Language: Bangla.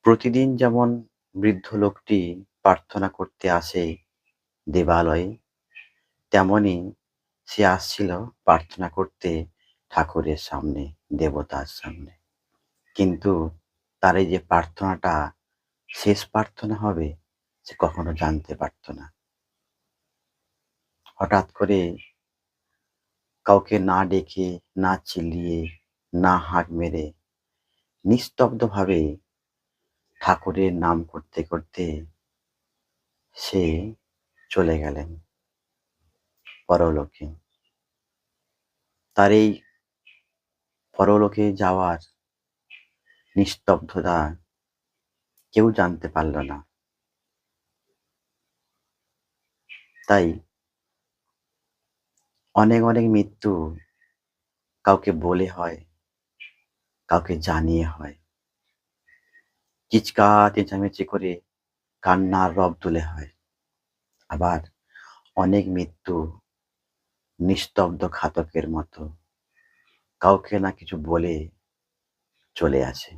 প্রতিদিন যেমন বৃদ্ধ লোকটি প্রার্থনা করতে আসে দেবালয়ে, তেমনি সে আসছিল প্রার্থনা করতে ঠাকুরের সামনে, দেবতার সামনে। কিন্তু তার এই যে প্রার্থনাটা শেষ প্রার্থনা হবে, সে কখনো জানতে পারত না। হঠাৎ করে কাউকে না ডেকে, না চিল্লিয়ে, না হাঁক মেরে নিস্তব্ধভাবে ঠাকুরের নাম করতে করতে সে চলে গেলেন পরলোকে। তার এই পরলোকে যাওয়ার নিস্তব্ধতা কেউ জানতে পারল না। তাই অনেক অনেক মৃত্যু কাউকে বলে হয়, কাউকে জানিয়ে হয়। চিৎকার চেঁচামেচি করে কান্নার রব তুলে হয়। আবার অনেক মৃত্যু নিস্তব্ধ ঘাতকের মতো কাউকে না কিছু বলে চলে আসে।